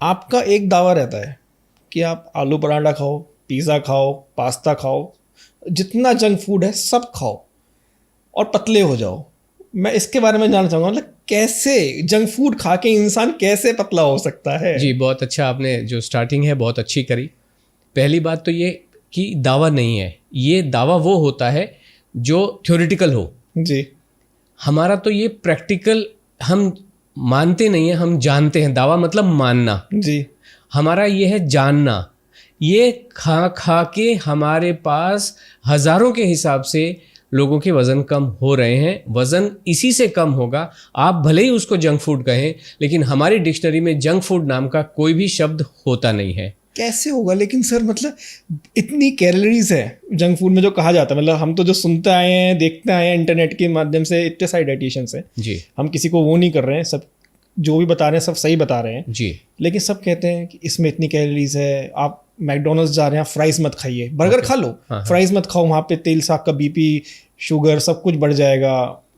आपका एक दावा रहता है कि आप आलू पराठा खाओ, पिज़्ज़ा खाओ, पास्ता खाओ, जितना जंक फूड है सब खाओ और पतले हो जाओ। मैं इसके बारे में जानना चाहूँगा, मतलब कैसे जंक फूड खा के इंसान कैसे पतला हो सकता है? जी, बहुत अच्छा आपने जो स्टार्टिंग है बहुत अच्छी करी। पहली बात तो ये कि दावा नहीं है, ये दावा वो होता है जो थ्योरेटिकल हो। जी हमारा तो ये प्रैक्टिकल, हम मानते नहीं हैं, हम जानते हैं। दावा मतलब मानना, जी हमारा ये है जानना। ये खा खा के हमारे पास हजारों के हिसाब से लोगों के वज़न कम हो रहे हैं। वज़न इसी से कम होगा। आप भले ही उसको जंक फूड कहें, लेकिन हमारी डिक्शनरी में जंक फूड नाम का कोई भी शब्द होता नहीं है। कैसे होगा? लेकिन सर मतलब इतनी कैलोरीज है जंक फूड में जो कहा जाता है, मतलब हम तो जो सुनते आए हैं, देखते आए हैं इंटरनेट के माध्यम से, इतने सारे डाइटिशियंस हैं जी हम किसी को वो नहीं कर रहे हैं, सब जो भी बता रहे हैं सब सही बता रहे हैं। जी लेकिन सब कहते हैं कि इसमें इतनी कैलोरीज है, आप मैकडोनल्ड्स जा रहे हैं, फ्राइज मत खाइए, बर्गर खा लो, फ्राइज मत खाओ, वहाँ पे तेल साग का बीपी, शुगर सब कुछ बढ़ जाएगा,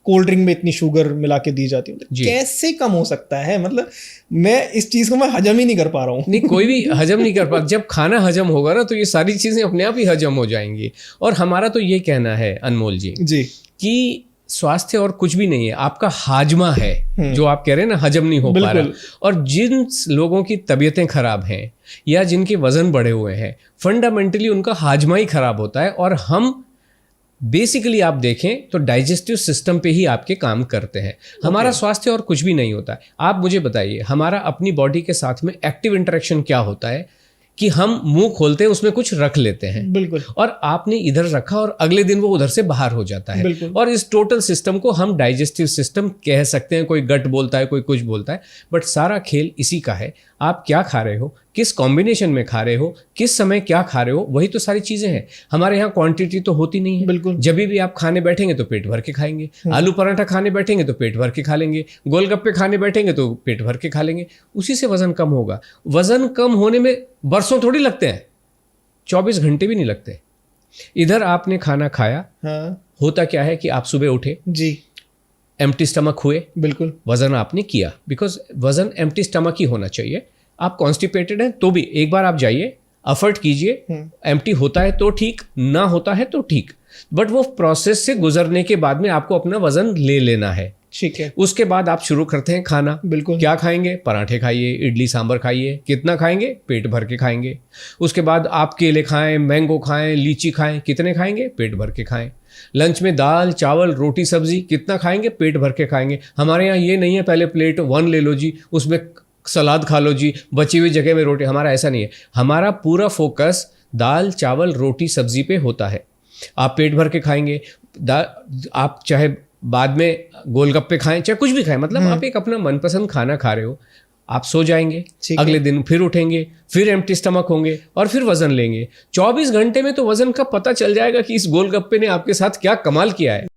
कोल्ड ड्रिंक में इतनी शुगर मिला के दी जाती है। जी। कैसे कम हो सकता है? मतलब मैं इस चीज़ को मैं हजम ही नहीं कर पा रहा हूँ। नहीं, कोई भी हजम नहीं कर पाता। जब खाना हजम होगा ना तो ये सारी चीज़ें अपने आप ही हजम हो जाएंगी। और हमारा तो ये कहना है अनमोल जी जी कि स्वास्थ्य और कुछ भी नहीं है, आपका हाजमा है। जो आप कह रहे हैं ना, हजम नहीं हो पा रहा। और जिन लोगों की तबीयतें खराब हैं या जिनके वजन बढ़े हुए हैं, फंडामेंटली उनका हाजमा ही खराब होता है। और हम बेसिकली आप देखें तो डाइजेस्टिव सिस्टम पे ही आपके काम करते हैं। हमारा स्वास्थ्य और कुछ भी नहीं होता है। आप मुझे बताइए, हमारा अपनी बॉडी के साथ में एक्टिव इंटरेक्शन क्या होता है कि हम मुंह खोलते हैं, उसमें कुछ रख लेते हैं। बिल्कुल। और आपने इधर रखा और अगले दिन वो उधर से बाहर हो जाता है। और इस टोटल सिस्टम को हम डाइजेस्टिव सिस्टम कह सकते हैं। कोई गट बोलता है, कोई कुछ बोलता है, बट सारा खेल इसी का है। आप क्या खा रहे हो, किस कॉम्बिनेशन में खा रहे हो, किस समय क्या खा रहे हो, वही तो सारी चीजें हैं। हमारे यहाँ क्वांटिटी तो होती नहीं है। बिल्कुल। जब भी आप खाने बैठेंगे तो पेट भर के खाएंगे। आलू पराठा खाने बैठेंगे तो पेट भर के खा लेंगे। गोलगप्पे खाने बैठेंगे तो पेट भर के खा लेंगे। उसी से वजन कम होगा। वजन कम होने में बरसों थोड़ी लगते हैं, 24 घंटे भी नहीं लगते। इधर आपने खाना खाया, हाँ। होता क्या है कि आप सुबह उठे जी, एम्प्टी स्टमक हुए, बिल्कुल, वजन आपने किया। बिकॉज वजन एम्प्टी स्टमक ही होना चाहिए। आप कॉन्स्टिपेटेड हैं तो भी एक बार आप जाइए, एफर्ट कीजिए। एम्प्टी होता है तो ठीक, ना होता है तो ठीक, बट वो प्रोसेस से गुजरने के बाद में आपको अपना वजन ले लेना है। ठीक है। उसके बाद आप शुरू करते हैं खाना। बिल्कुल। क्या खाएंगे? पराठे खाइए, इडली सांभर खाइए। कितना खाएंगे? पेट भर के खाएंगे। उसके बाद आप केले खाएं, मैंगो खाएं, लीची खाएं। कितने खाएंगे? पेट भर के खाएं। लंच में दाल चावल रोटी सब्जी कितना खाएंगे? पेट भर के खाएंगे। हमारे यहाँ ये नहीं है पहले प्लेट 1 ले लो जी, उसमें सलाद खा लो जी, बची हुई जगह में रोटी। हमारा ऐसा नहीं है। हमारा पूरा फोकस दाल चावल रोटी सब्जी पे होता है। आप पेट भर के खाएंगे। आप चाहे बाद में गोलगप्पे खाएं, चाहे कुछ भी खाएं, मतलब आप एक अपना मनपसंद खाना खा रहे हो। आप सो जाएंगे, अगले दिन फिर उठेंगे, फिर एम्प्टी स्टमक होंगे और फिर वजन लेंगे। 24 घंटे में तो वजन का पता चल जाएगा कि इस गोलगप्पे ने आपके साथ क्या कमाल किया है।